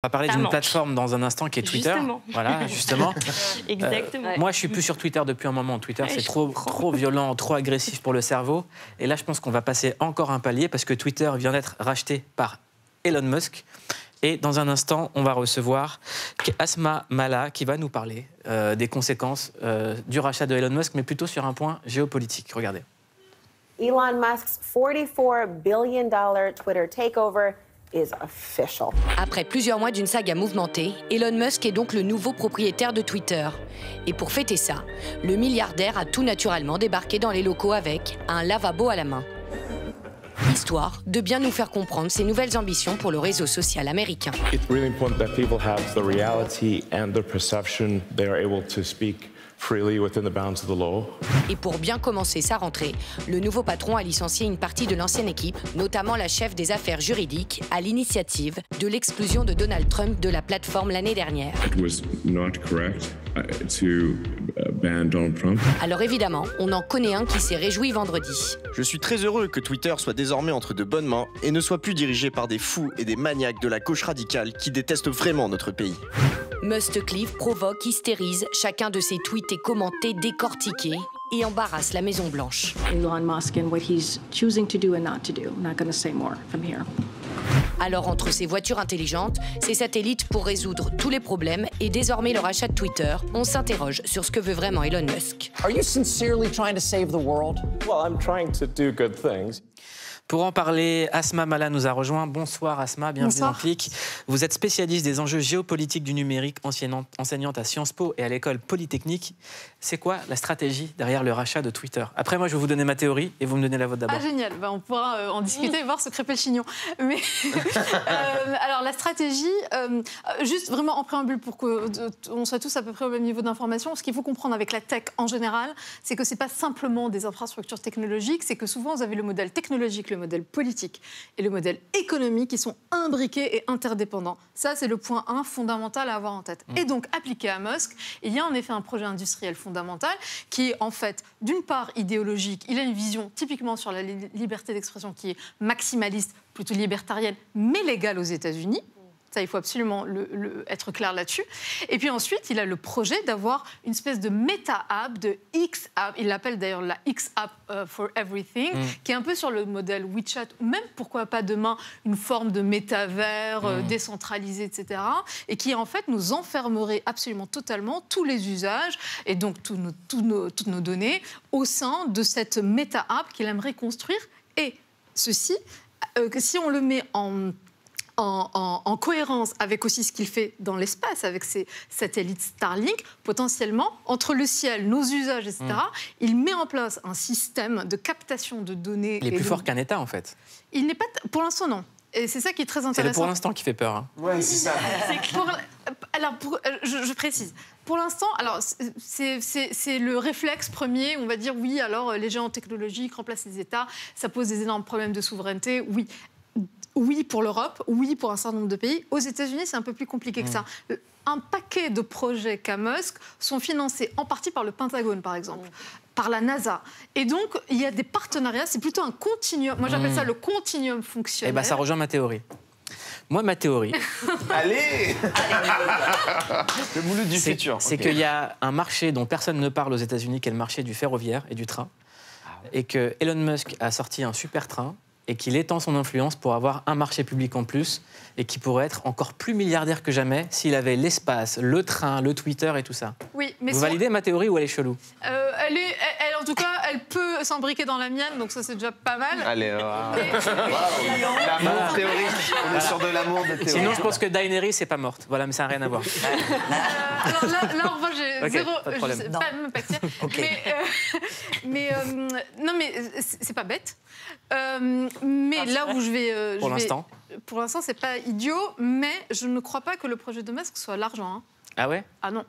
On va parler d'une plateforme dans un instant qui est Twitter. Justement. Voilà, justement. Exactement. Moi, je suis plus sur Twitter depuis un moment. Twitter, c'est trop violent, trop agressif pour le cerveau. Et là, je pense qu'on va passer encore un palier parce que Twitter vient d'être racheté par Elon Musk. Et dans un instant, on va recevoir Asma Mala qui va nous parler des conséquences du rachat de Elon Musk, mais plutôt sur un point géopolitique. Regardez. Elon Musk's $44 billion Twitter takeover is official. Après plusieurs mois d'une saga mouvementée, Elon Musk est donc le nouveau propriétaire de Twitter. Et pour fêter ça, le milliardaire a tout naturellement débarqué dans les locaux avec un lavabo à la main. Histoire de bien nous faire comprendre ses nouvelles ambitions pour le réseau social américain. It's really important that people have the reality and the perception they are able to speak freely within the bounds of the law. Et pour bien commencer sa rentrée, le nouveau patron a licencié une partie de l'ancienne équipe, notamment la chef des affaires juridiques, à l'initiative de l'exclusion de Donald Trump de la plateforme l'année dernière. It was not correct to ban Donald Trump. Alors évidemment, on en connaît un qui s'est réjoui vendredi. Je suis très heureux que Twitter soit désormais entre de bonnes mains et ne soit plus dirigé par des fous et des maniaques de la gauche radicale qui détestent vraiment notre pays. Mustcliff provoque, hystérise, chacun de ses tweets est commenté, décortiqué et embarrasse la Maison-Blanche. Elon Musk and what he's choosing to do and not to do. I'm not going to say more from here. Alors entre ses voitures intelligentes, ses satellites pour résoudre tous les problèmes et désormais le rachat de Twitter, on s'interroge sur ce que veut vraiment Elon Musk. Are you sincerely trying to save the world? Well, I'm trying to do good things. Pour en parler, Asma Mala nous a rejoint. Bonsoir Asma, bienvenue dans Click. Vous êtes spécialiste des enjeux géopolitiques du numérique, enseignante à Sciences Po et à l'école Polytechnique. C'est quoi la stratégie derrière le rachat de Twitter? Après, moi, je vais vous donner ma théorie et vous me donnez la vôtre d'abord. Ah, génial. Ben, on pourra en discuter et voir se crêper le chignon. Mais alors, la stratégie, juste vraiment en préambule pour qu'on soit tous à peu près au même niveau d'information, ce qu'il faut comprendre avec la tech en général, c'est que ce n'est pas simplement des infrastructures technologiques, c'est que souvent, vous avez le modèle technologique, le modèle politique et le modèle économique qui sont imbriqués et interdépendants. Ça, c'est le point 1 fondamental à avoir en tête. Et donc, appliqué à Musk, il y a en effet un projet industriel fondamental qui est en fait, d'une part, idéologique. Il a une vision typiquement sur la liberté d'expression qui est maximaliste, plutôt libertarienne, mais légale aux États-Unis. Ça, il faut absolument être clair là-dessus. Et puis ensuite, il a le projet d'avoir une espèce de méta-app, de X-app. Il l'appelle d'ailleurs la X-app for everything, qui est un peu sur le modèle WeChat, ou même, pourquoi pas demain, une forme de métavers décentralisé, etc. Et qui, en fait, nous enfermerait absolument totalement tous les usages et donc toutes nos données au sein de cette méta-app qu'il aimerait construire. Et ceci, si on le met en cohérence avec aussi ce qu'il fait dans l'espace, avec ses satellites Starlink, potentiellement, entre le ciel, nos usages, etc., il met en place un système de captation de données. Il est plus fort qu'un État, en fait. Il n'est pas... Pour l'instant, non. Et c'est ça qui est très intéressant. C'est le pour l'instant qui fait peur. Hein. Ouais, c'est ça. Alors, je précise. Pour l'instant, alors c'est le réflexe premier. On va dire oui. Alors les géants technologiques remplacent les États. Ça pose des énormes problèmes de souveraineté. Oui. Oui pour l'Europe, oui pour un certain nombre de pays. Aux États-Unis, c'est un peu plus compliqué que ça. Un paquet de projets qu'a Musk sont financés en partie par le Pentagone, par exemple, par la NASA. Et donc, il y a des partenariats, c'est plutôt un continuum. Moi, j'appelle ça le continuum fonctionnel. Eh bien, ça rejoint ma théorie. Moi, ma théorie... Allez le moule du futur. C'est qu'il y a un marché dont personne ne parle aux États-Unis, qui est le marché du ferroviaire et du train. Et que Elon Musk a sorti un super train et qu'il étend son influence pour avoir un marché public en plus et qui pourrait être encore plus milliardaire que jamais s'il avait l'espace, le train, le Twitter et tout ça. Oui, mais vous validez ma théorie ou elle est chelou? En tout cas, elle peut s'imbriquer dans la mienne, donc ça, c'est déjà pas mal. Allez, l'amour théorique. On est sur de l'amour de théorie. Sinon, je pense que Daenerys n'est pas morte. Voilà, mais ça n'a rien à voir. Alors là, en revanche, j'ai zéro... Pas de problème. Je sais pas même pas dire. Non, mais c'est pas bête. Mais là où je vais... Pour l'instant. Pour l'instant, c'est pas idiot, mais je ne crois pas que le projet de Musk soit l'argent. Hein. Ah ouais? Ah non.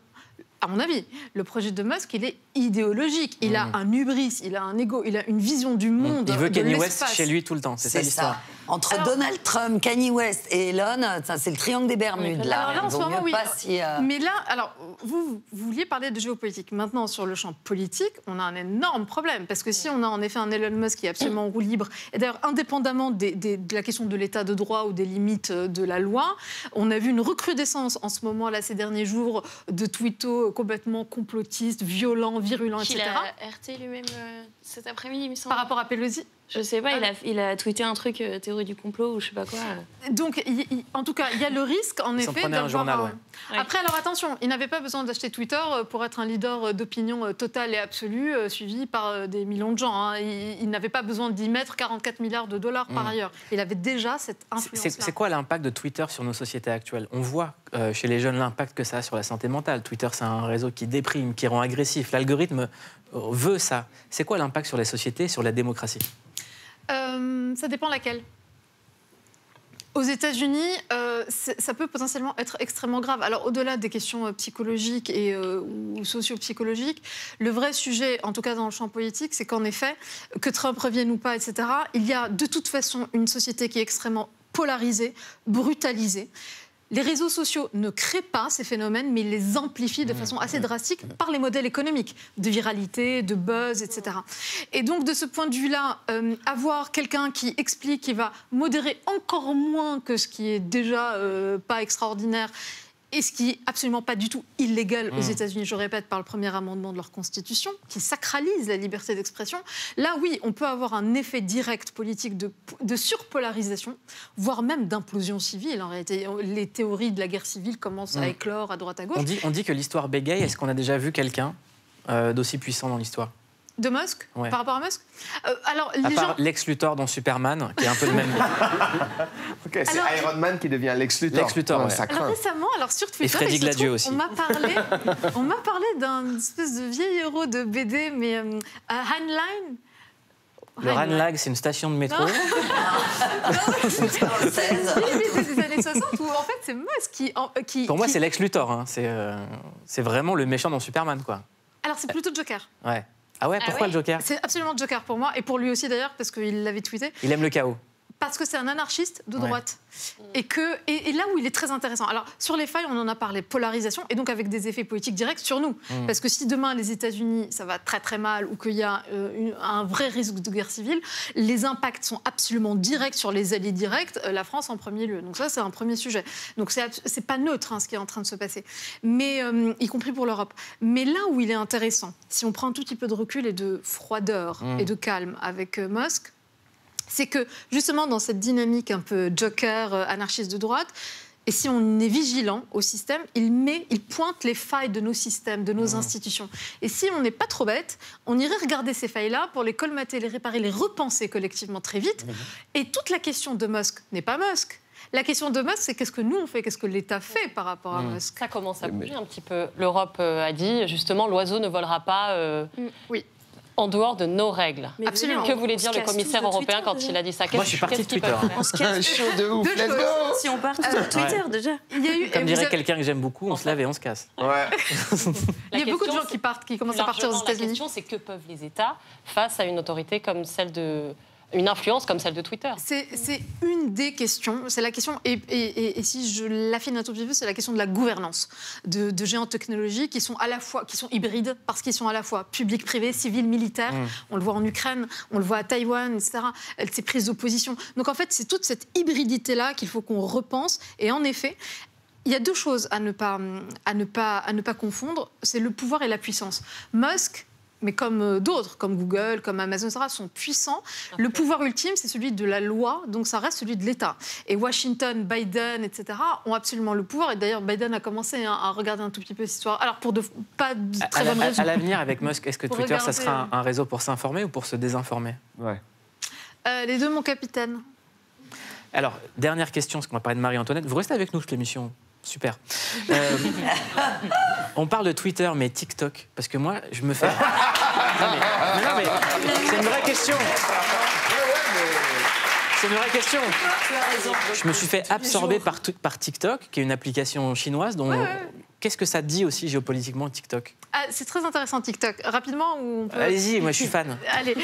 à mon avis, le projet de Musk, il est idéologique. Il a un hubris, il a un ego, il a une vision du monde. Il veut Kanye West chez lui tout le temps. C'est ça l'histoire. Entre Donald Trump, Kanye West et Elon, c'est le triangle des Bermudes. Là, alors là, en ce moment, oui. Si, Mais là, alors, vous vouliez parler de géopolitique. Maintenant, sur le champ politique, on a un énorme problème. Parce que si on a en effet un Elon Musk qui est absolument en roue libre, et d'ailleurs, indépendamment de la question de l'état de droit ou des limites de la loi, on a vu une recrudescence en ce moment, là, ces derniers jours, de tweetos complètement complotistes, violents, virulents, etc. Il a RT lui-même cet après-midi, il me semble. Par rapport à Pelosi. Je sais pas, il a tweeté un truc, théorie du complot ou je sais pas quoi. Donc, en tout cas, il y a le risque, en effet, d'avoir un journal. Après, alors attention, il n'avait pas besoin d'acheter Twitter pour être un leader d'opinion totale et absolue, suivi par des millions de gens. Hein. Il n'avait pas besoin d'y mettre 44 milliards de dollars par ailleurs. Il avait déjà cette influence-là. C'est quoi l'impact de Twitter sur nos sociétés actuelles? On voit chez les jeunes l'impact que ça a sur la santé mentale. Twitter, c'est un réseau qui déprime, qui rend agressif. L'algorithme veut ça. C'est quoi l'impact sur les sociétés, sur la démocratie? Ça dépend laquelle. Aux États-Unis, ça peut potentiellement être extrêmement grave. Alors, au-delà des questions psychologiques ou socio-psychologiques, le vrai sujet, en tout cas dans le champ politique, c'est qu'en effet, que Trump revienne ou pas, etc., il y a de toute façon une société qui est extrêmement polarisée, brutalisée. Les réseaux sociaux ne créent pas ces phénomènes, mais ils les amplifient de façon assez drastique par les modèles économiques, de viralité, de buzz, etc. Et donc, de ce point de vue-là, avoir quelqu'un qui explique, qui va modérer encore moins que ce qui est déjà pas extraordinaire, et ce qui n'est absolument pas du tout illégal aux États-Unis, je répète, par le premier amendement de leur Constitution, qui sacralise la liberté d'expression. Là, oui, on peut avoir un effet direct politique de surpolarisation, voire même d'implosion civile. En réalité, les théories de la guerre civile commencent à éclore à droite à gauche. On dit que l'histoire bégaye. Est-ce qu'on a déjà vu quelqu'un d'aussi puissant dans l'histoire? De Musk, par rapport à Musk. Alors, à part Lex Luthor dans Superman, qui est un peu le même. Okay, c'est Iron Man qui devient Lex Luthor. Lex Luthor, ça craint. Alors récemment, sur Twitter, et Freddy Gladio aussi. On m'a parlé d'un espèce de vieil héros de BD, mais Heinlein. Le Ranlag, c'est une station de métro. C'est des années 60 où en fait c'est Musk qui. Pour moi, c'est Lex Luthor. Hein. C'est vraiment le méchant dans Superman, quoi. Alors c'est plutôt Joker. Ouais. Ah ouais, pourquoi le Joker? C'est absolument Joker pour moi, et pour lui aussi d'ailleurs, parce qu'il l'avait tweeté. Il aime le chaos. Parce que c'est un anarchiste de droite. Et là où il est très intéressant. Alors, sur les failles, on en a parlé, polarisation, et donc avec des effets politiques directs sur nous. Parce que si demain, les États-Unis, ça va très très mal, ou qu'il y a un vrai risque de guerre civile, les impacts sont absolument directs sur les alliés directs, la France en premier lieu. Donc ça, c'est un premier sujet. Donc c'est pas neutre ce qui est en train de se passer, mais y compris pour l'Europe. Mais là où il est intéressant, si on prend un tout petit peu de recul et de froideur et de calme avec Musk, c'est que, justement, dans cette dynamique un peu Joker, anarchiste de droite, et si on est vigilant au système, il pointe les failles de nos systèmes, de nos institutions. Et si on n'est pas trop bête, on irait regarder ces failles-là pour les colmater, les réparer, les repenser collectivement très vite. Et toute la question de Musk n'est pas Musk. La question de Musk, c'est qu'est-ce que nous on fait, qu'est-ce que l'État fait par rapport à Musk. Ça commence à bouger un petit peu. L'Europe a dit, justement, l'oiseau ne volera pas... Oui. En dehors de nos règles. Mais absolument. Que voulait dire le commissaire européen quand il a dit ça? Moi, je suis parti de Twitter. On se casse chaud de ouf, let's go. Si on part de Twitter, déjà. Comme dirait quelqu'un que j'aime beaucoup, on se lave et on se casse. Ouais. Il y a beaucoup de gens qui commencent à partir aux États-Unis. La question, c'est que peuvent les États face à une autorité comme celle de... Une influence comme celle de Twitter. C'est une des questions. C'est la question, et si je l'affine un tout petit peu, c'est la question de la gouvernance de géants technologiques qui sont hybrides, parce qu'ils sont à la fois publics, privés, civils, militaires. On le voit en Ukraine, on le voit à Taïwan, etc. Ces prises d'opposition. Donc en fait, c'est toute cette hybridité-là qu'il faut qu'on repense. Et en effet, il y a deux choses à ne pas confondre. C'est le pouvoir et la puissance. Musk, mais comme d'autres, comme Google, comme Amazon, etc., sont puissants. Le pouvoir ultime, c'est celui de la loi, donc ça reste celui de l'État. Et Washington, Biden, etc., ont absolument le pouvoir. Et d'ailleurs, Biden a commencé à regarder un tout petit peu cette histoire. Alors, pour pas de très bonnes raisons. À l'avenir, avec Musk, est-ce que Twitter, ça sera un réseau pour s'informer ou pour se désinformer? Les deux, mon capitaine. Alors, dernière question, parce qu'on va parler de Marie-Antoinette. Vous restez avec nous toute l'émission. Super. On parle de Twitter, mais TikTok, parce que moi, je me fais... Non, mais c'est une vraie question. C'est une vraie question. Je me suis fait absorber par TikTok, qui est une application chinoise dont qu'est-ce que ça dit aussi géopolitiquement, TikTok? C'est très intéressant, TikTok. Rapidement, ou on peut... Allez-y, moi je suis fan. Allez.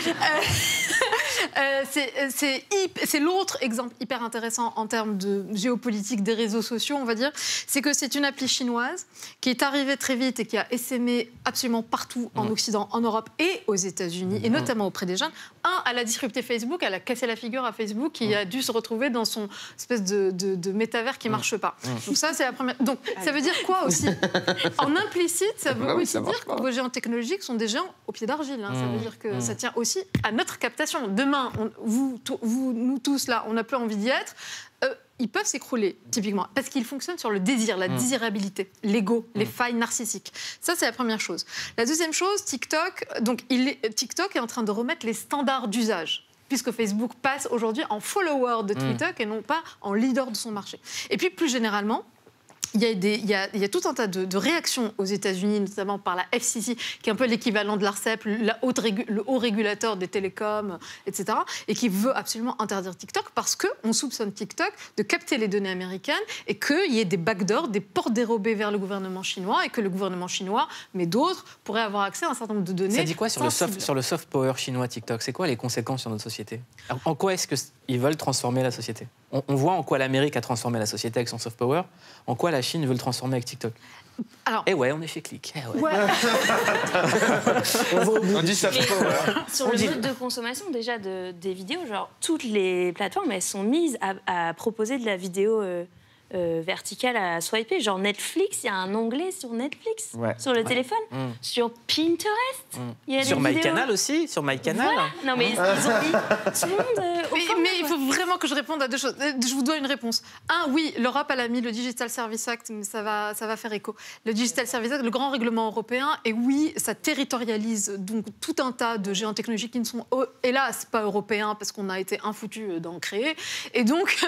C'est l'autre exemple hyper intéressant en termes de géopolitique des réseaux sociaux, on va dire. C'est que c'est une appli chinoise qui est arrivée très vite et qui a essaimé absolument partout en Occident, en Europe et aux États-Unis, et notamment auprès des jeunes. Elle a disrupté Facebook, elle a cassé la figure à Facebook qui a dû se retrouver dans son espèce de métavers qui ne marche pas. Donc ça, c'est la première... Donc ça veut dire quoi aussi? En implicite, ça veut aussi dire que vos géants technologiques sont des géants au pied d'argile. Ça veut dire que ça tient aussi à notre captation. Demain, nous tous là, on n'a plus envie d'y être. Ils peuvent s'écrouler, typiquement, parce qu'ils fonctionnent sur le désir, la désirabilité, l'ego, les failles narcissiques. Ça, c'est la première chose. La deuxième chose, TikTok est en train de remettre les standards d'usage, puisque Facebook passe aujourd'hui en follower de Twitter et non pas en leader de son marché. Et puis, plus généralement, il y a tout un tas de réactions aux États-Unis, notamment par la FCC, qui est un peu l'équivalent de l'ARCEP, le haut régulateur des télécoms, etc., et qui veut absolument interdire TikTok parce qu'on soupçonne TikTok de capter les données américaines et qu'il y ait des backdoors, des portes dérobées vers le gouvernement chinois et que le gouvernement chinois, mais d'autres, pourraient avoir accès à un certain nombre de données. Ça dit quoi sur le soft power chinois, TikTok? C'est quoi les conséquences sur notre société? En quoi est-ce qu'ils veulent transformer la société? On voit en quoi l'Amérique a transformé la société avec son soft power, en quoi la Chine veut le transformer avec TikTok. Alors, on est chez Click. On dit soft power. Sur le mode de consommation déjà des vidéos, genre toutes les plateformes, elles sont mises à proposer de la vidéo verticale à swiper. Genre Netflix, il y a un onglet sur Netflix, sur le téléphone. Sur Pinterest, il y a sur des vidéos. MyCanal aussi, sur MyCanal. Voilà. Non mais ils ont mis tout le monde mais il faut vraiment que je réponde à deux choses. Je vous dois une réponse. Oui, l'Europe, elle a mis le Digital Service Act, mais ça va faire écho. Le Digital Service Act, le grand règlement européen, et oui, ça territorialise donc tout un tas de géants technologiques qui ne sont, hélas, pas européens, parce qu'on a été infoutus d'en créer. Et donc,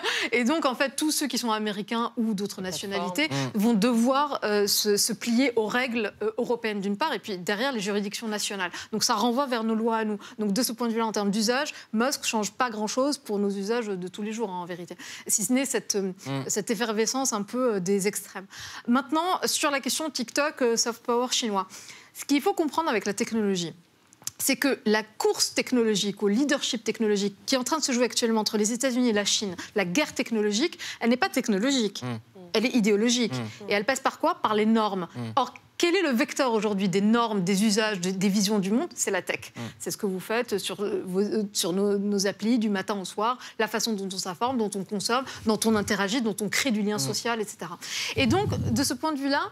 en fait, tous ceux qui sont américains ou d'autres nationalités vont devoir se plier aux règles européennes d'une part, et puis derrière les juridictions nationales. Donc ça renvoie vers nos lois à nous. Donc de ce point de vue-là, en termes d'usage, Musk ne change pas grand-chose pour nos usages de tous les jours, en vérité. Si ce n'est cette effervescence un peu des extrêmes. Maintenant, sur la question TikTok, soft power chinois, ce qu'il faut comprendre avec la technologie, c'est que la course technologique, au leadership technologique qui est en train de se jouer actuellement entre les États-Unis et la Chine, la guerre technologique, elle n'est pas technologique, elle est idéologique. Et elle passe par quoi? Par les normes. Or, quel est le vecteur aujourd'hui des normes, des usages, des visions du monde? C'est la tech. C'est ce que vous faites sur nos applis du matin au soir, la façon dont on s'informe, dont on consomme, dont on interagit, dont on crée du lien social, etc. Et donc, de ce point de vue-là,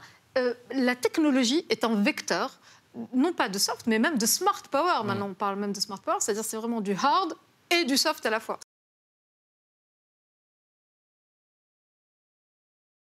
la technologie est un vecteur, non pas de soft, mais même de smart power. Maintenant, on parle même de smart power, c'est-à-dire c'est vraiment du hard et du soft à la fois.